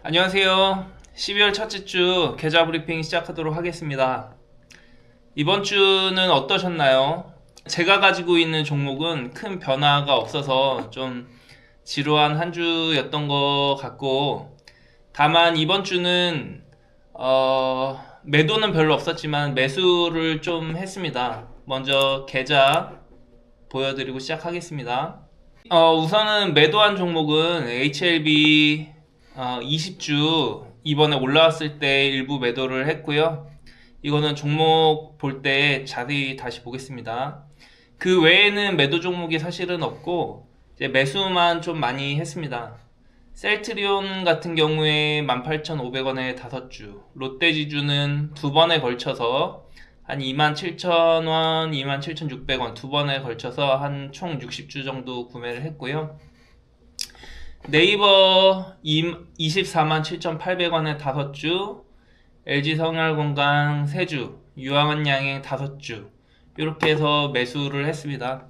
안녕하세요. 12월 첫째 주 계좌 브리핑 시작하도록 하겠습니다. 이번 주는 어떠셨나요? 제가 가지고 있는 종목은 큰 변화가 없어서 좀 지루한 한 주였던 것 같고, 다만 이번 주는 매도는 별로 없었지만 매수를 좀 했습니다. 먼저 계좌 보여드리고 시작하겠습니다. 우선은 매도한 종목은 HLB 20주 이번에 올라왔을 때 일부 매도를 했고요. 이거는 종목 볼 때 자세히 다시 보겠습니다. 그 외에는 매도 종목이 사실은 없고 이제 매수만 좀 많이 했습니다. 셀트리온 같은 경우에 18,500원에 5주, 롯데지주는 두 번에 걸쳐서 한 27,000원, 27,600원 두 번에 걸쳐서 한 총 60주 정도 구매를 했고요. 네이버 247,800원에 5주, LG생활건강 3주, 유황은양행 5주 이렇게 해서 매수를 했습니다.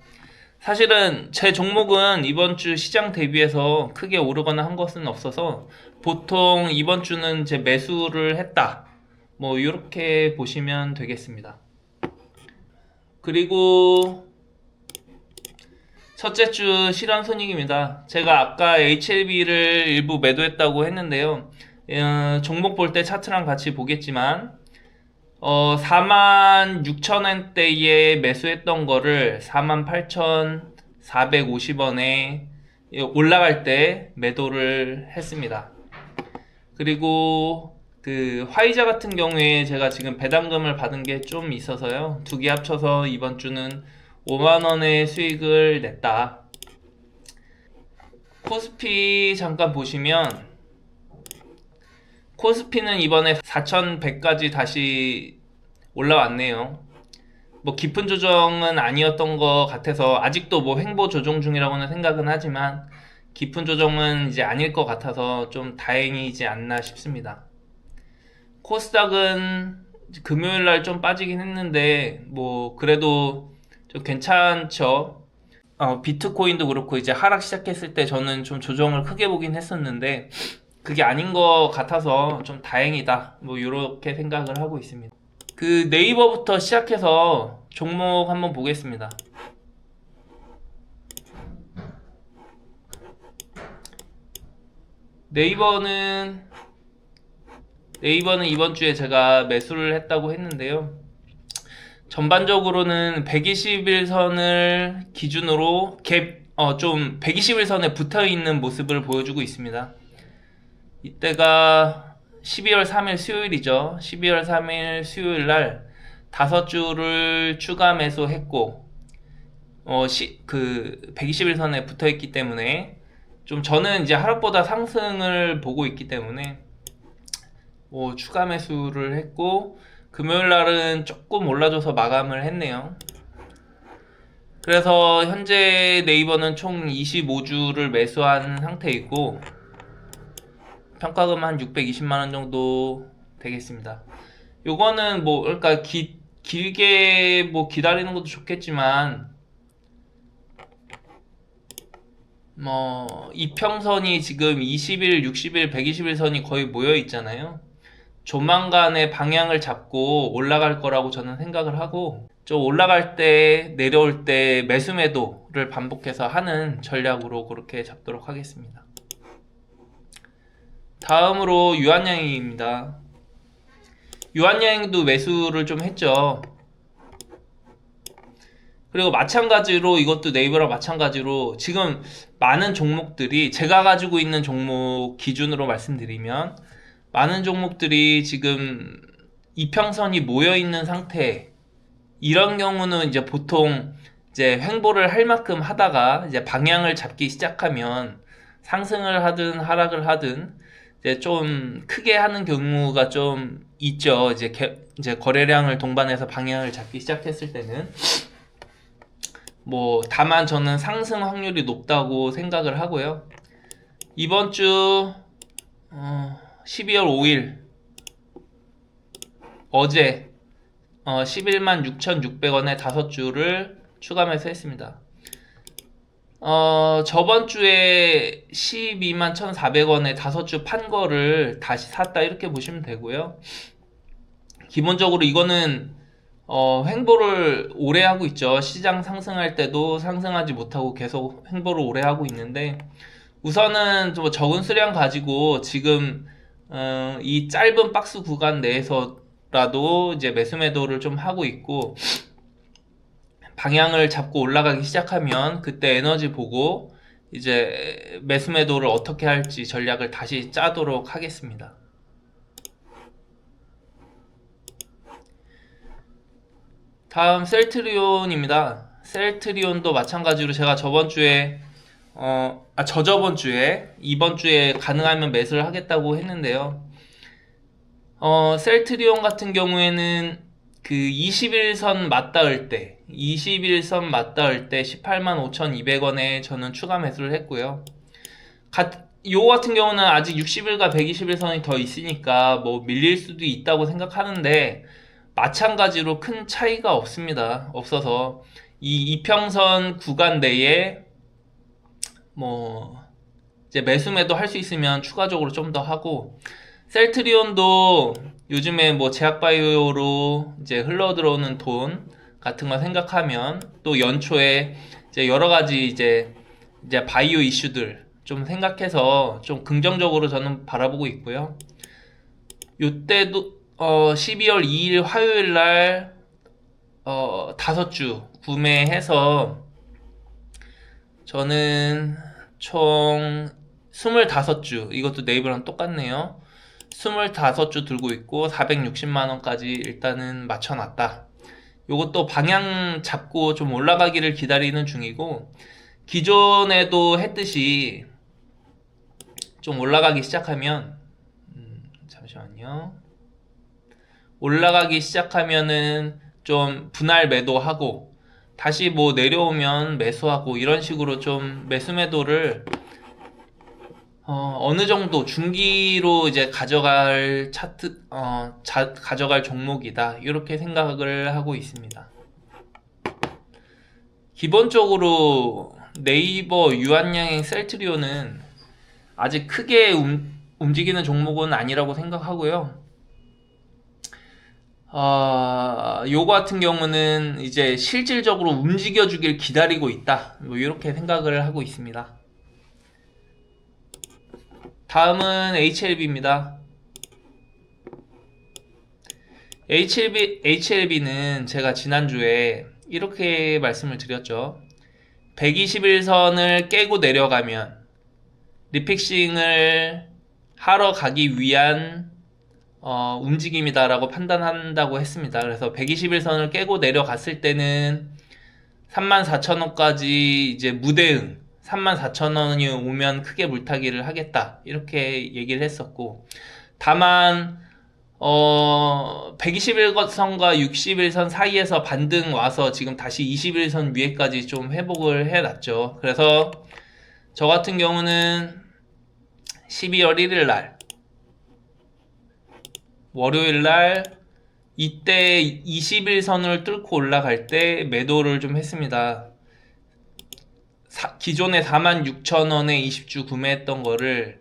사실은 제 종목은 이번 주 시장 대비해서 크게 오르거나 한 것은 없어서 보통 이번 주는 제 매수를 했다. 뭐 이렇게 보시면 되겠습니다. 그리고 첫째 주 실현 손익입니다. 제가 아까 HLB를 일부 매도했다고 했는데요. 종목 볼 때 차트랑 같이 보겠지만 46,000원대에 매수했던 거를 48,450원에 올라갈 때 매도를 했습니다. 그리고 그 화이자 같은 경우에 제가 지금 배당금을 받은 게 좀 있어서요. 두 개 합쳐서 이번 주는 5만원의 수익을 냈다. 코스피 잠깐 보시면 코스피는 이번에 4,100까지 다시 올라왔네요. 뭐 깊은 조정은 아니었던 것 같아서 아직도 뭐 횡보 조정 중이라고는 생각은 하지만 깊은 조정은 이제 아닐 것 같아서 좀 다행이지 않나 싶습니다. 코스닥은 금요일 날 좀 빠지긴 했는데 뭐 그래도 좀 괜찮죠. 비트코인도 그렇고 이제 하락 시작했을 때 저는 좀 조정을 크게 보긴 했었는데 그게 아닌 것 같아서 좀 다행이다. 뭐 이렇게 생각을 하고 있습니다. 그 네이버부터 시작해서 종목 한번 보겠습니다. 네이버는 이번 주에 제가 매수를 했다고 했는데요. 전반적으로는 121선을 기준으로 좀 121선에 붙어 있는 모습을 보여주고 있습니다. 이때가 12월 3일 수요일이죠. 12월 3일 수요일 날 5주를 추가 매수했고, 그 121선에 붙어 있기 때문에 좀 저는 이제 하락보다 상승을 보고 있기 때문에 추가 매수를 했고, 금요일 날은 조금 올라줘서 마감을 했네요. 그래서 현재 네이버는 총 25주를 매수한 상태이고 평가금 한 620만원 정도 되겠습니다. 요거는 뭐 그러니까 길게 뭐 기다리는 것도 좋겠지만 뭐 이평선이 지금 20일, 60일, 120일 선이 거의 모여 있잖아요. 조만간에 방향을 잡고 올라갈 거라고 저는 생각을 하고 좀 올라갈 때 내려올 때 매수 매도를 반복해서 하는 전략으로 그렇게 잡도록 하겠습니다. 다음으로 유한양행입니다. 유한양행도 매수를 좀 했죠. 그리고 마찬가지로 이것도 네이버랑 마찬가지로 지금 많은 종목들이 제가 가지고 있는 종목 기준으로 말씀드리면 많은 종목들이 지금 이평선이 모여 있는 상태. 이런 경우는 이제 보통 이제 횡보를 할 만큼 하다가 이제 방향을 잡기 시작하면 상승을 하든 하락을 하든 이제 좀 크게 하는 경우가 좀 있죠. 이제 거래량을 동반해서 방향을 잡기 시작했을 때는 뭐 다만 저는 상승 확률이 높다고 생각을 하고요. 이번 주 12월 5일 어제 11만 6,600원에 5주를 추가 매수했습니다. 저번 주에 12만 1,400원에 5주 판 거를 다시 샀다 이렇게 보시면 되고요. 기본적으로 이거는 횡보를 오래 하고 있죠. 시장 상승할 때도 상승하지 못하고 계속 횡보를 오래 하고 있는데 우선은 좀 적은 수량 가지고 지금 이 짧은 박스 구간 내에서라도 이제 매수 매도를 좀 하고 있고 방향을 잡고 올라가기 시작하면 그때 에너지 보고 이제 매수 매도를 어떻게 할지 전략을 다시 짜도록 하겠습니다. 다음 셀트리온입니다. 셀트리온도 마찬가지로 제가 저번 주에 저저번 주에 이번 주에 가능하면 매수를 하겠다고 했는데요. 셀트리온 같은 경우에는 그 21선 맞닿을 때 21선 맞닿을 때 185,200원에 저는 추가 매수를 했고요. 요 같은 경우는 아직 60일과 120일선이 더 있으니까 뭐 밀릴 수도 있다고 생각하는데 마찬가지로 큰 차이가 없습니다. 없어서 이 이평선 구간 내에 뭐 이제 매수 매도 할 수 있으면 추가적으로 좀 더 하고 셀트리온도 요즘에 뭐 제약바이오로 이제 흘러 들어오는 돈 같은 거 생각하면 또 연초에 이제 여러 가지 이제 바이오 이슈들 좀 생각해서 좀 긍정적으로 저는 바라보고 있고요. 요때도 12월 2일 화요일 날 5주 구매해서 저는 총 25주, 이것도 네이버랑 똑같네요. 25주 들고 있고 460만원까지 일단은 맞춰놨다. 요것도 방향 잡고 좀 올라가기를 기다리는 중이고 기존에도 했듯이 좀 올라가기 시작하면 잠시만요. 올라가기 시작하면은 좀 분할 매도하고 다시 뭐 내려오면 매수하고 이런 식으로 좀 매수 매도를 어느 정도 중기로 이제 가져갈 가져갈 종목이다. 이렇게 생각을 하고 있습니다. 기본적으로 네이버 유한양행 셀트리온은 아직 크게 움직이는 종목은 아니라고 생각하고요. 요거 같은 경우는 이제 실질적으로 움직여주길 기다리고 있다. 뭐 이렇게 생각을 하고 있습니다. 다음은 HLB입니다. HLB는 제가 지난주에 이렇게 말씀을 드렸죠. 121선을 깨고 내려가면 리픽싱을 하러 가기 위한 움직임이다라고 판단한다고 했습니다. 그래서 121선을 깨고 내려갔을 때는 34,000원까지 이제 무대응 34,000원이 오면 크게 물타기를 하겠다 이렇게 얘기를 했었고 다만 121선과 61선 사이에서 반등 와서 지금 다시 21선 위에까지 좀 회복을 해놨죠. 그래서 저 같은 경우는 12월 1일 날 월요일 날 이때 21선을 뚫고 올라갈 때 매도를 좀 했습니다. 기존에 46,000원에 20주 구매했던 거를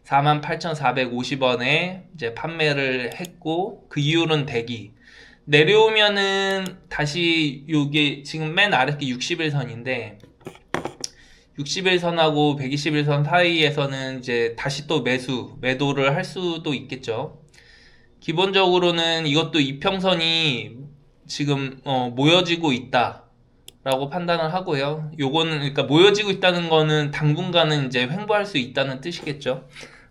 48,450원에 이제 판매를 했고 그 이후로는 대기 내려오면은 다시 요게 지금 맨 아래 게 60일선인데 60일선하고 120일선 사이에서는 이제 다시 또 매도를 할 수도 있겠죠. 기본적으로는 이것도 이평선이 지금 모여지고 있다 라고 판단을 하고요. 요거는 그러니까 모여지고 있다는 거는 당분간은 이제 횡보할 수 있다는 뜻이겠죠.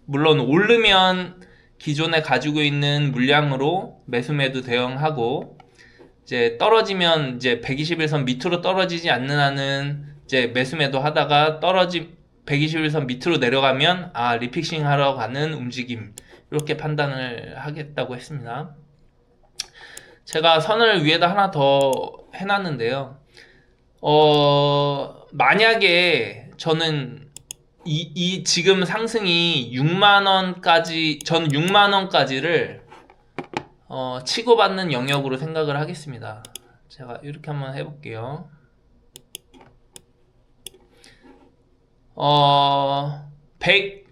물론 오르면 기존에 가지고 있는 물량으로 매수 매도 대응하고 이제 떨어지면 이제 121선 밑으로 떨어지지 않는 한은 이제 매수 매도 하다가 121선 밑으로 내려가면 리픽싱 하러 가는 움직임 이렇게 판단을 하겠다고 했습니다. 제가 선을 위에다 하나 더 해놨는데요. 만약에 저는 이 지금 상승이 6만원까지, 전 6만원까지를 치고받는 영역으로 생각을 하겠습니다. 제가 이렇게 한번 해볼게요.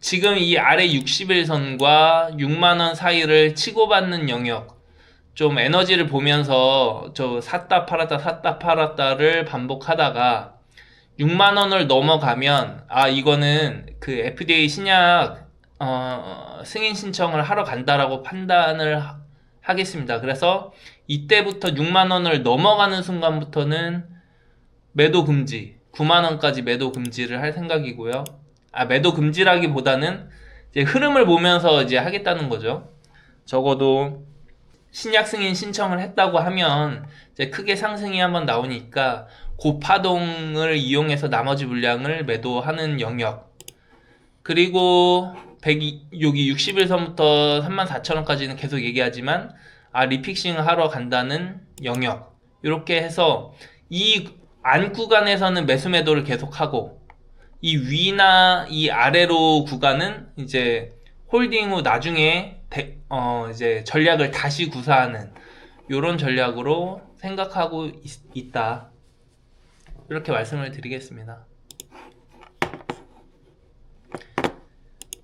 지금 이 아래 60일선과 6만원 사이를 치고받는 영역, 좀 에너지를 보면서 저 샀다 팔았다 샀다 팔았다를 반복하다가 6만원을 넘어가면, 이거는 그 FDA 신약 승인 신청을 하러 간다라고 판단을 하겠습니다. 그래서 이때부터 6만원을 넘어가는 순간부터는 매도 금지, 9만원까지 매도 금지를 할 생각이고요. 매도 금지라기보다는 이제 흐름을 보면서 이제 하겠다는 거죠. 적어도 신약 승인 신청을 했다고 하면 이제 크게 상승이 한번 나오니까 고파동을 이용해서 나머지 물량을 매도하는 영역. 그리고 여기 60일선부터 34,000원까지는 계속 얘기하지만 리픽싱을 하러 간다는 영역. 이렇게 해서 이 안 구간에서는 매수 매도를 계속하고, 이 위나 이 아래로 구간은 이제 홀딩 후 나중에 이제 전략을 다시 구사하는 이런 전략으로 생각하고 있다. 이렇게 말씀을 드리겠습니다.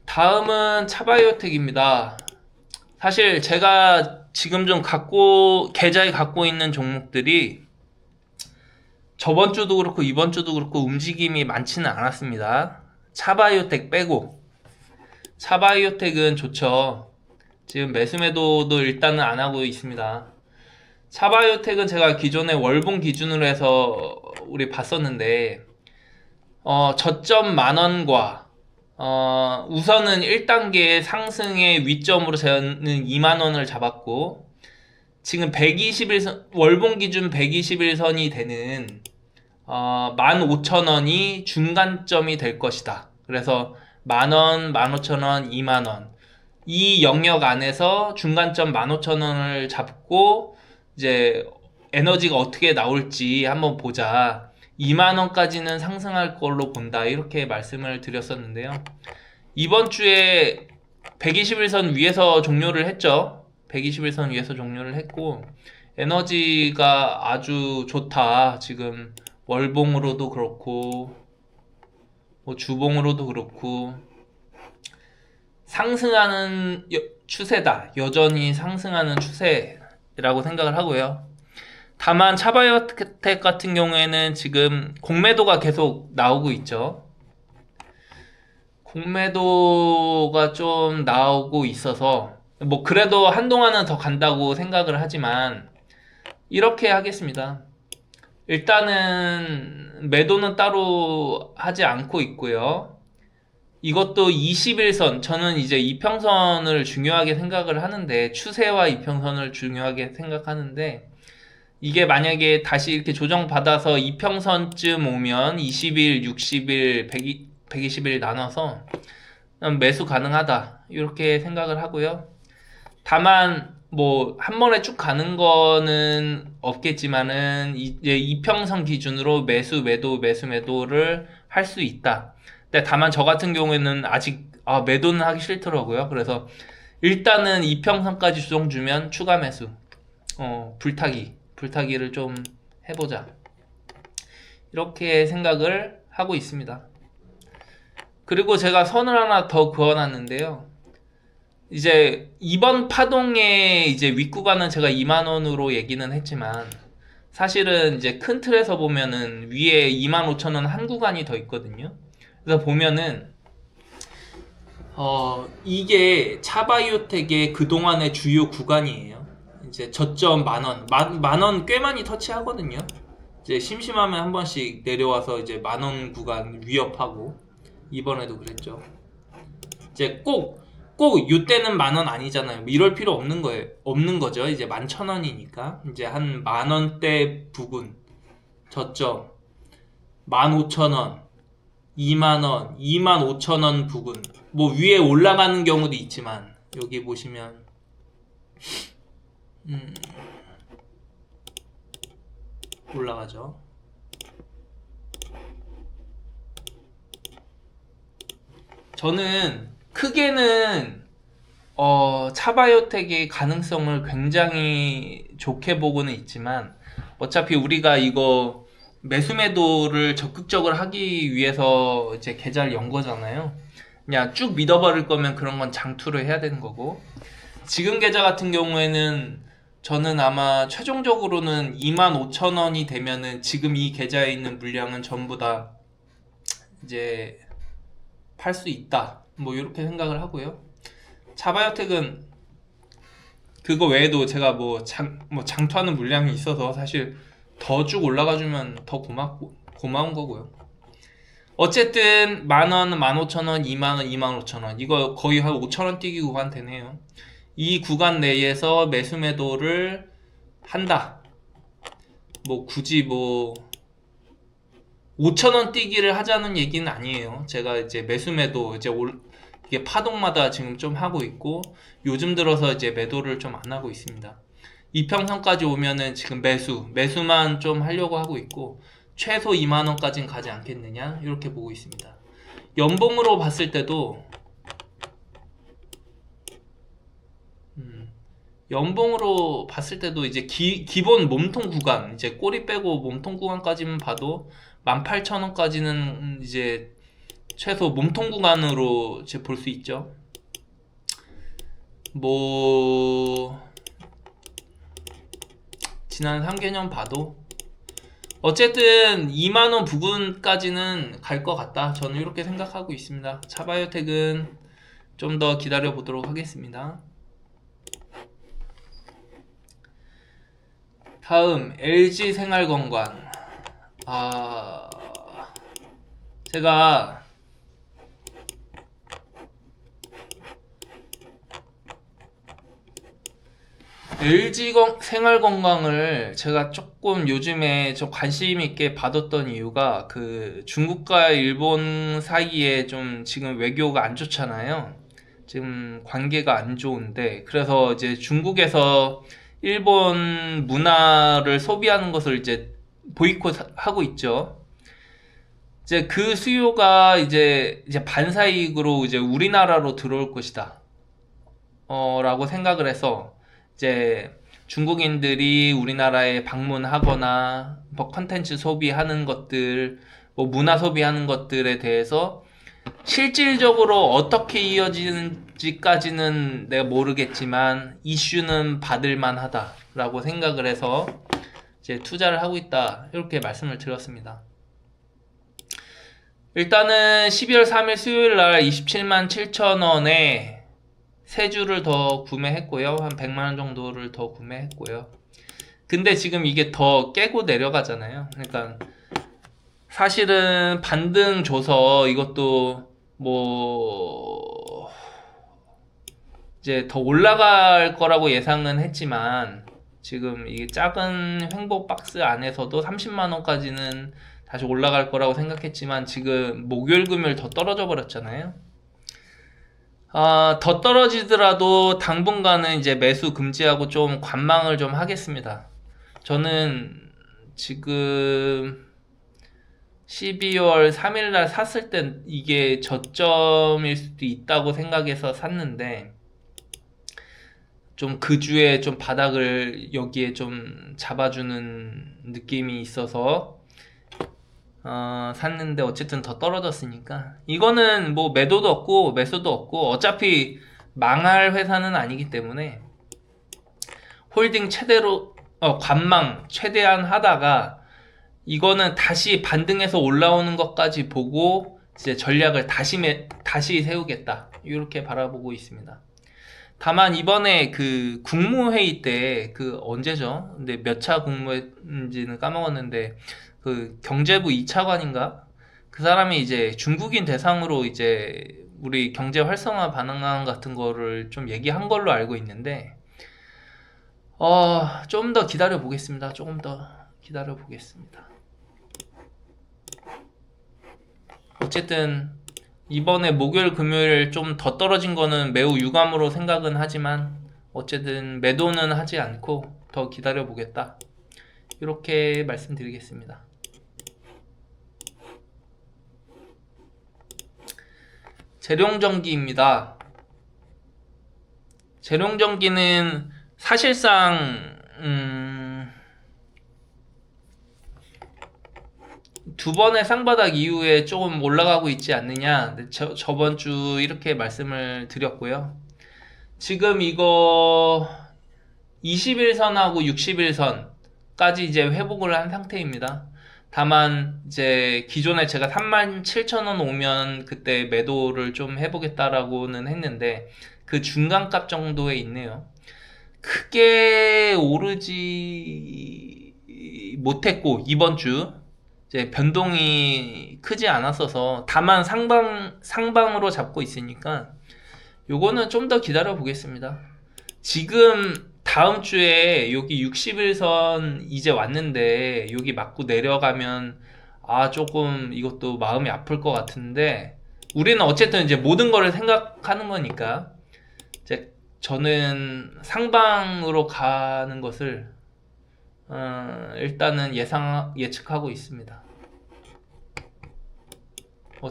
다음은 차바이오텍입니다. 사실 제가 지금 좀 계좌에 갖고 있는 종목들이 저번 주도 그렇고 이번 주도 그렇고 움직임이 많지는 않았습니다. 차바이오텍 빼고. 차바이오텍은 좋죠. 지금 매수 매도도 일단은 안 하고 있습니다. 차바이오텍은 제가 기존에 월봉 기준으로 해서 우리 봤었는데, 저점 만원과 우선은 1단계 상승의 위점으로 저는 2만원을 잡았고, 지금 121선, 월봉 기준 121선이 되는 15,000원이 중간점이 될 것이다. 그래서 만원, 15,000원, 2만원 이 영역 안에서 중간점 15,000원을 잡고 이제 에너지가 어떻게 나올지 한번 보자. 2만원까지는 상승할 걸로 본다. 이렇게 말씀을 드렸었는데요. 이번 주에 121선 위에서 종료를 했죠. 121선 위에서 종료를 했고, 에너지가 아주 좋다. 지금 월봉으로도 그렇고 뭐 주봉으로도 그렇고 상승하는 추세다. 여전히 상승하는 추세라고 생각을 하고요. 다만 차바이오텍 같은 경우에는 지금 공매도가 계속 나오고 있죠. 공매도가 좀 나오고 있어서 뭐 그래도 한동안은 더 간다고 생각을 하지만 이렇게 하겠습니다. 일단은 매도는 따로 하지 않고 있고요. 이것도 21선, 저는 이제 이평선을 중요하게 생각을 하는데, 추세와 이평선을 중요하게 생각하는데, 이게 만약에 다시 이렇게 조정받아서 이평선쯤 오면 20일, 60일, 120일 나눠서 매수 가능하다. 이렇게 생각을 하고요. 다만 뭐 한 번에 쭉 가는 거는 없겠지만은 이제 이평선 기준으로 매수 매도를 할 수 있다. 근데 다만 저 같은 경우에는 아직 매도는 하기 싫더라고요. 그래서 일단은 이평선까지 조정 주면 추가 매수, 불타기를 좀 해보자. 이렇게 생각을 하고 있습니다. 그리고 제가 선을 하나 더 그어놨는데요. 이제 이번 파동의 이제 윗구간은 제가 2만원으로 얘기는 했지만, 사실은 이제 큰 틀에서 보면은 위에 25,000원 한 구간이 더 있거든요. 그래서 보면은 이게 차바이오텍의 그동안의 주요 구간이에요. 이제 저점 만원 꽤 많이 터치하거든요. 이제 심심하면 한 번씩 내려와서 이제 만원 구간 위협하고, 이번에도 그랬죠. 이제 꼭 이때는 만원 아니잖아요. 이럴 필요 없는 거죠. 이제 11,000원이니까 이제 한 만원대 부근 저점 15,000원, 2만원, 25,000원 부근, 뭐 위에 올라가는 경우도 있지만 여기 보시면 올라가죠. 저는 크게는 차바이오텍의 가능성을 굉장히 좋게 보고는 있지만, 어차피 우리가 이거 매수 매도를 적극적으로 하기 위해서 이제 계좌를 연 거잖아요. 그냥 쭉 믿어버릴 거면 그런 건 장투를 해야 되는 거고, 지금 계좌 같은 경우에는 저는 아마 최종적으로는 25,000원이 되면은 지금 이 계좌에 있는 물량은 전부 다 이제 팔 수 있다, 뭐 이렇게 생각을 하고요. 차바이오텍은 그거 외에도 제가 뭐 장투하는 물량이 있어서 사실 더 쭉 올라가주면 더 고마운 거고요. 어쨌든 만원, 15,000원, 2만원, 25,000원, 이거 거의 한 5,000원 뛰기 구간 되네요. 이 구간 내에서 매수 매도를 한다. 뭐 굳이 뭐 5,000원 뛰기를 하자는 얘기는 아니에요. 제가 이제 매수 매도 이제 이게 파동마다 지금 좀 하고 있고, 요즘 들어서 이제 매도를 좀 안 하고 있습니다. 이평선까지 오면은 지금 매수만 좀 하려고 하고 있고, 최소 2만원까지는 가지 않겠느냐 이렇게 보고 있습니다. 연봉으로 봤을 때도 이제 기본 몸통 구간, 이제 꼬리 빼고 몸통 구간까지만 봐도 18,000원까지는 이제 최소 몸통 구간으로 이제 볼 수 있죠. 뭐 지난 3개년 봐도 어쨌든 2만원 부근까지는 갈 것 같다, 저는 이렇게 생각하고 있습니다. 차바이오텍은 좀 더 기다려 보도록 하겠습니다. 다음 LG생활건강. 제가 LG생활건강을 제가 조금 요즘에 좀 관심 있게 봐뒀던 이유가, 그 중국과 일본 사이에 좀 지금 외교가 안 좋잖아요. 지금 관계가 안 좋은데, 그래서 이제 중국에서 일본 문화를 소비하는 것을 이제 보이콧하고 있죠. 이제 그 수요가 이제 반사이익으로 이제 우리나라로 들어올 것이다. 라고 생각을 해서 이제 중국인들이 우리나라에 방문하거나 뭐 컨텐츠 소비하는 것들, 뭐 문화 소비하는 것들에 대해서 실질적으로 어떻게 이어지는지까지는 내가 모르겠지만 이슈는 받을만 하다라고 생각을 해서 이제 투자를 하고 있다, 이렇게 말씀을 드렸습니다. 일단은 12월 3일 수요일날 27만 7천원에 3주를 더 구매했고요. 한 100만원 정도를 더 구매했고요. 근데 지금 이게 더 깨고 내려가잖아요. 그러니까 사실은 반등 줘서 이것도 뭐 이제 더 올라갈 거라고 예상은 했지만, 지금 이 작은 횡보 박스 안에서도 30만원까지는 다시 올라갈 거라고 생각했지만, 지금 목요일 금요일 더 떨어져 버렸잖아요. 더 떨어지더라도 당분간은 이제 매수 금지하고 좀 관망을 좀 하겠습니다. 저는 지금 12월 3일날 샀을 땐 이게 저점일 수도 있다고 생각해서 샀는데, 좀 그 주에 좀 바닥을 여기에 좀 잡아주는 느낌이 있어서 샀는데, 어쨌든 더 떨어졌으니까 이거는 뭐 매도도 없고 매수도 없고 어차피 망할 회사는 아니기 때문에 홀딩 최대로 관망 최대한 하다가, 이거는 다시 반등해서 올라오는 것까지 보고 이제 전략을 다시 세우겠다, 이렇게 바라보고 있습니다. 다만 이번에 그 국무회의 때, 그 언제죠? 근데 몇 차 국무회인지는 까먹었는데, 그 경제부 2차관인가? 그 사람이 이제 중국인 대상으로 이제 우리 경제 활성화 방안 같은 거를 좀 얘기한 걸로 알고 있는데, 좀 더 기다려 보겠습니다. 조금 더 기다려 보겠습니다. 어쨌든 이번에 목요일 금요일 좀 더 떨어진 거는 매우 유감으로 생각은 하지만, 어쨌든 매도는 하지 않고 더 기다려 보겠다, 이렇게 말씀드리겠습니다. 재룡전기입니다. 재룡전기는 사실상 두 번의 쌍바닥 이후에 조금 올라가고 있지 않느냐. 저번 주 이렇게 말씀을 드렸고요. 지금 이거 21선하고 61선까지 이제 회복을 한 상태입니다. 다만 이제 기존에 제가 37,000원 오면 그때 매도를 좀 해보겠다라고는 했는데 그 중간값 정도에 있네요. 크게 오르지 못했고 이번 주 이제 변동이 크지 않았어서 다만 상방으로 잡고 있으니까 요거는 좀 더 기다려 보겠습니다. 지금 다음 주에 여기 61선 이제 왔는데 여기 맞고 내려가면 조금 이것도 마음이 아플 것 같은데 우리는 어쨌든 이제 모든 거를 생각하는 거니까 이제 저는 상방으로 가는 것을 일단은 예측하고 있습니다.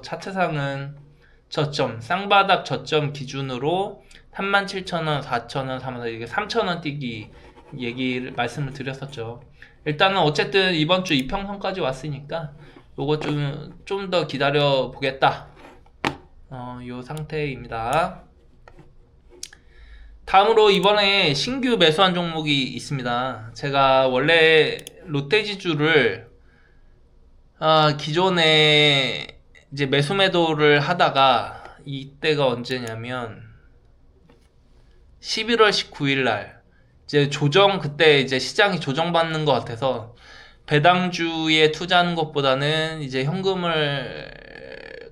차트상은 저점, 쌍바닥 저점 기준으로 37,000원, 4,000원, 3,000원, 이게 3,000원 뛰기 말씀을 드렸었죠. 일단은 어쨌든 이번 주 이평선까지 왔으니까 요거 좀 더 기다려 보겠다. 요 상태입니다. 다음으로 이번에 신규 매수한 종목이 있습니다. 제가 원래 롯데지주를 기존에 이제 매수 매도를 하다가 이때가 언제냐면 11월 19일 날 이제 그때 이제 시장이 조정받는 것 같아서 배당주에 투자하는 것보다는 이제 현금을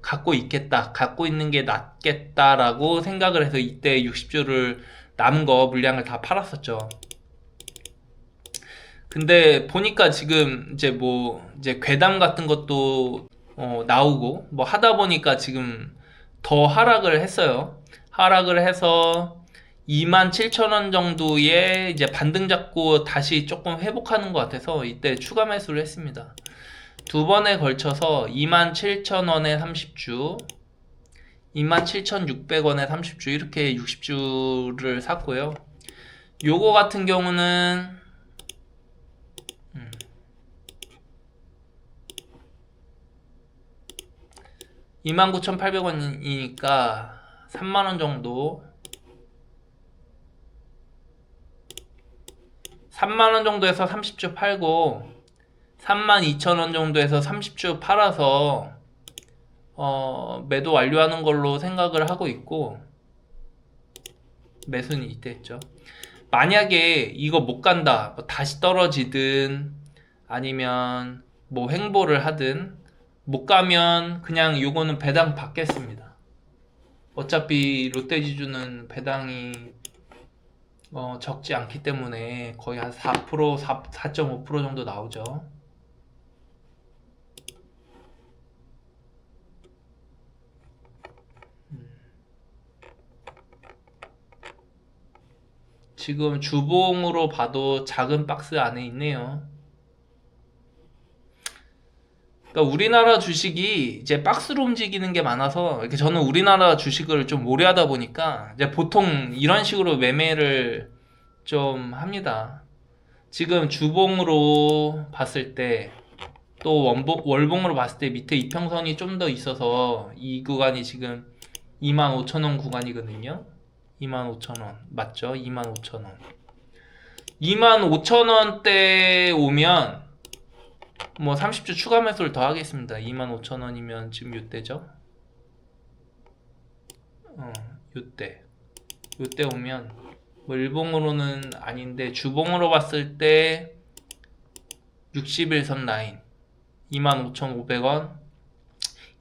갖고 있는 게 낫겠다라고 생각을 해서 이때 60주를 남은 거 물량을 다 팔았었죠. 근데 보니까 지금 이제 괴담 같은 것도 나오고 뭐 하다 보니까 지금 더 하락을 했어요. 하락을 해서 27,000원 정도에 이제 반등 잡고 다시 조금 회복하는 것 같아서 이때 추가 매수를 했습니다. 두 번에 걸쳐서 27,000원에 30주, 27,600원에 30주 이렇게 60주를 샀고요. 요거 같은 경우는 29,800원이니까 3만원 정도 3만원 정도에서 30주 팔고 32,000원 정도에서 30주 팔아서 매도 완료하는 걸로 생각을 하고 있고 매수는 이때 했죠. 만약에 이거 못 간다, 뭐 다시 떨어지든 아니면 뭐 횡보를 하든 못 가면 그냥 요거는 배당 받겠습니다. 어차피 롯데지주는 배당이 적지 않기 때문에 거의 한 4%, 4.5% 정도 나오죠. 지금 주봉으로 봐도 작은 박스 안에 있네요. 그러니까 우리나라 주식이 이제 박스로 움직이는 게 많아서 이렇게 저는 우리나라 주식을 좀 오래 하다 보니까 이제 보통 이런 식으로 매매를 좀 합니다. 지금 주봉으로 봤을 때 또 월봉으로 봤을 때 밑에 이평선이 좀 더 있어서 이 구간이 지금 25,000원 구간이거든요. 25,000원 맞죠? 25,000원 25,000원대 오면 뭐 30주 추가 매수를 더 하겠습니다. 25,000원이면 지금 요때죠? 요때 오면 뭐 일봉으로는 아닌데 주봉으로 봤을 때 61선 라인 25,500원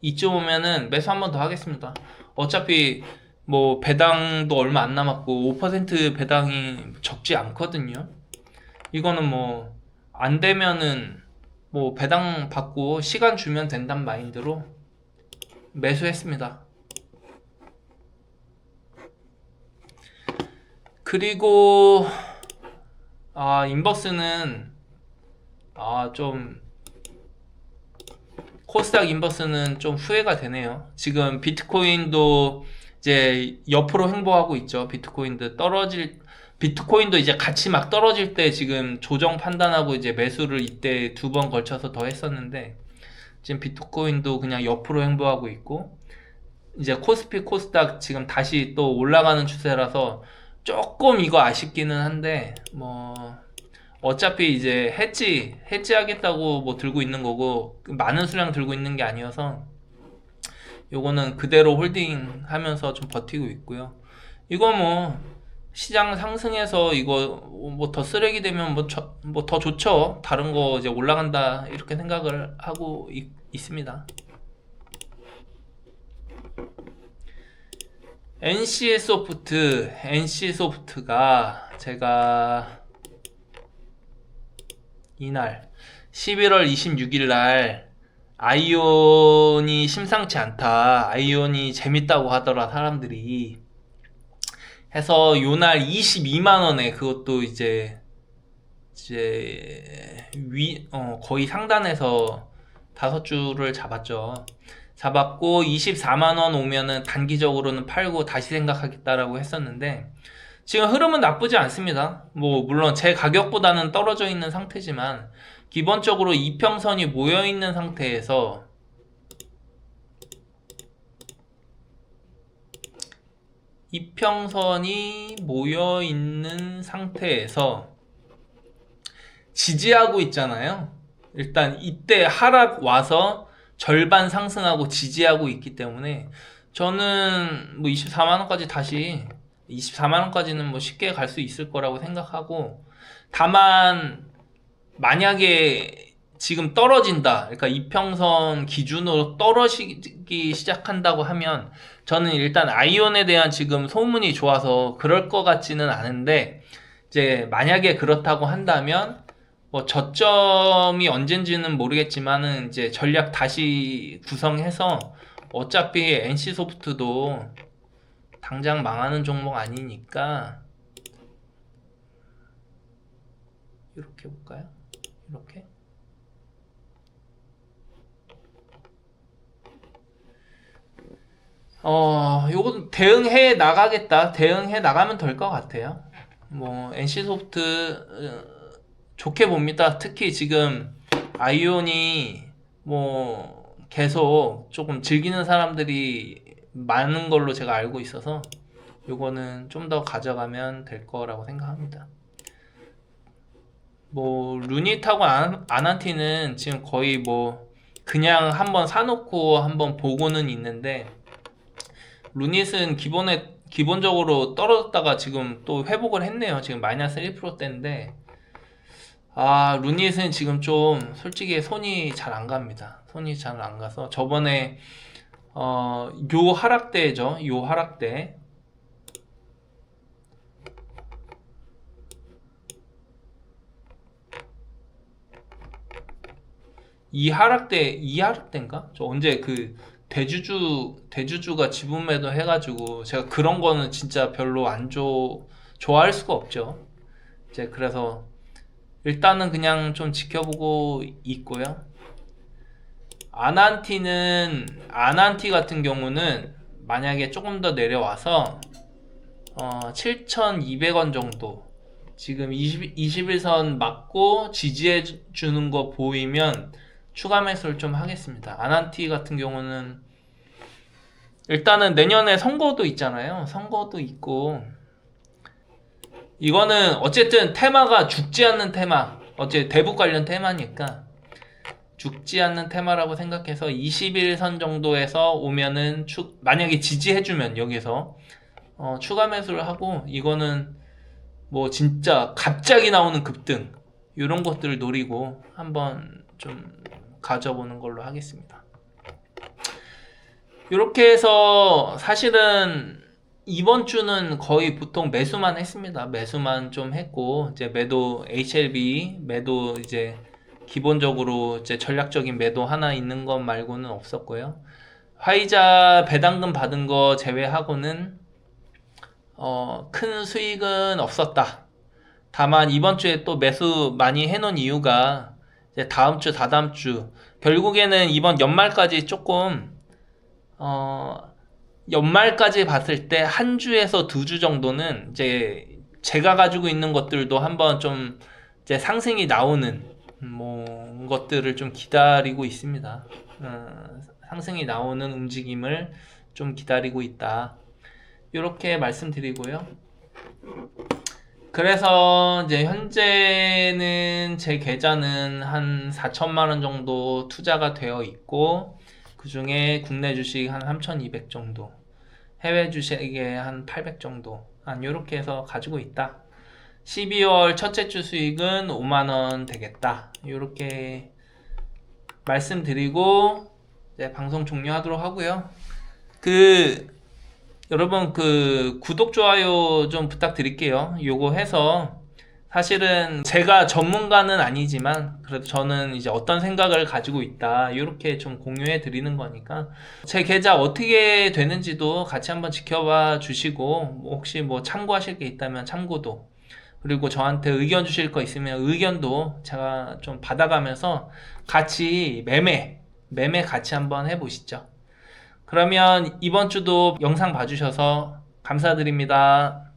이쯤 오면은 매수 한 번 더 하겠습니다. 어차피 뭐 배당도 얼마 안 남았고 5% 배당이 적지 않거든요. 이거는 뭐 안 되면은 뭐 배당 받고 시간 주면 된단 마인드로 매수했습니다. 그리고 인버스는 좀 코스닥 인버스는 좀 후회가 되네요. 지금 비트코인도 이제 옆으로 횡보하고 있죠. 비트코인도 이제 같이 막 떨어질 때 지금 조정 판단하고 이제 매수를 이때 두 번 걸쳐서 더 했었는데 지금 비트코인도 그냥 옆으로 행보하고 있고, 이제 코스피 코스닥 지금 다시 또 올라가는 추세라서 조금 이거 아쉽기는 한데, 뭐 어차피 이제 해지 하겠다고 뭐 들고 있는 거고 많은 수량 들고 있는 게 아니어서 요거는 그대로 홀딩 하면서 좀 버티고 있고요. 이거 뭐 시장 상승해서 이거 뭐 더 쓰레기 되면 뭐 더 좋죠. 다른 거 이제 올라간다 이렇게 생각을 하고 있습니다. NC소프트가 제가 이날 11월 26일 날 아이온이 심상치 않다, 아이온이 재밌다고 하더라 사람들이 해서 요날 22만원에 그것도 이제 거의 상단에서 5주를 잡았고 24만원 오면은 단기적으로는 팔고 다시 생각하겠다라고 했었는데, 지금 흐름은 나쁘지 않습니다. 뭐 물론 제 가격보다는 떨어져 있는 상태지만 기본적으로 이평선이 모여 있는 상태에서 지지하고 있잖아요. 일단 이때 하락 와서 절반 상승하고 지지하고 있기 때문에 저는 뭐 24만원까지는 뭐 쉽게 갈 수 있을 거라고 생각하고, 다만 만약에 지금 떨어진다, 그러니까 이평선 기준으로 떨어지기 시작한다고 하면 저는 일단 아이온에 대한 지금 소문이 좋아서 그럴 것 같지는 않은데, 이제 만약에 그렇다고 한다면 뭐 저점이 언젠지는 모르겠지만은 이제 전략 다시 구성해서, 어차피 NC소프트도 당장 망하는 종목 아니니까 이렇게 볼까요? 이렇게 요거 대응해 나가면 될 것 같아요. 뭐 NC소프트 좋게 봅니다. 특히 지금 아이온이 뭐 계속 조금 즐기는 사람들이 많은 걸로 제가 알고 있어서 요거는 좀 더 가져가면 될 거라고 생각합니다. 뭐 루닛하고 아난티는 지금 거의 뭐 그냥 한번 사놓고 한번 보고는 있는데, 루닛은 기본적으로 떨어졌다가 지금 또 회복을 했네요. 지금 마이너스 1%대인데, 루닛은 지금 좀 솔직히 손이 잘 안 갑니다. 손이 잘 안 가서 저번에 요 하락대죠. 요 하락대, 이 하락대인가? 저 언제 그 대주주가 지분 매도 해가지고 제가 그런 거는 진짜 별로 좋아할 수가 없죠. 이제 그래서 일단은 그냥 좀 지켜보고 있고요. 아난티 같은 경우는 만약에 조금 더 내려와서 7,200원 정도, 지금 21선 맞고 지지해 주는 거 보이면 추가 매수를 좀 하겠습니다. 아난티 같은 경우는 일단은 내년에 선거도 있잖아요. 선거도 있고, 이거는 어쨌든 테마가 죽지 않는 테마, 어째 대북 관련 테마니까 죽지 않는 테마라고 생각해서 21선 정도에서 오면은 만약에 지지해주면 여기서 추가 매수를 하고, 이거는 뭐 진짜 갑자기 나오는 급등 이런 것들을 노리고 한번 좀 가져보는 걸로 하겠습니다. 이렇게 해서 사실은 이번 주는 거의 보통 매수만 했습니다. 매수만 좀 했고, 이제 HLB 매도 이제 기본적으로 이제 전략적인 매도 하나 있는 것 말고는 없었고요. 화이자 배당금 받은 거 제외하고는 큰 수익은 없었다. 다만 이번 주에 또 매수 많이 해놓은 이유가 이제 다음 주, 다다음 주, 결국에는 이번 연말까지 조금 연말까지 봤을 때 한 주에서 2주 정도는 이제 제가 가지고 있는 것들도 한번 좀 이제 상승이 나오는 것들을 좀 기다리고 있습니다. 상승이 나오는 움직임을 좀 기다리고 있다. 이렇게 말씀드리고요. 그래서 이제 현재는 제 계좌는 한 4천만 원 정도 투자가 되어 있고, 그 중에 국내 주식 한 3,200 정도, 해외 주식에 한 800 정도, 이렇게 해서 가지고 있다. 12월 첫째 주 수익은 5만 원 되겠다. 이렇게 말씀드리고 이제 방송 종료하도록 하고요. 여러분 구독 좋아요 좀 부탁드릴게요. 요거 해서 사실은 제가 전문가는 아니지만 그래도 저는 이제 어떤 생각을 가지고 있다 이렇게 좀 공유해 드리는 거니까 제 계좌 어떻게 되는지도 같이 한번 지켜봐 주시고 혹시 뭐 참고하실 게 있다면 참고도, 그리고 저한테 의견 주실 거 있으면 의견도 제가 좀 받아가면서 같이 매매 같이 한번 해보시죠. 그러면 이번 주도 영상 봐주셔서 감사드립니다.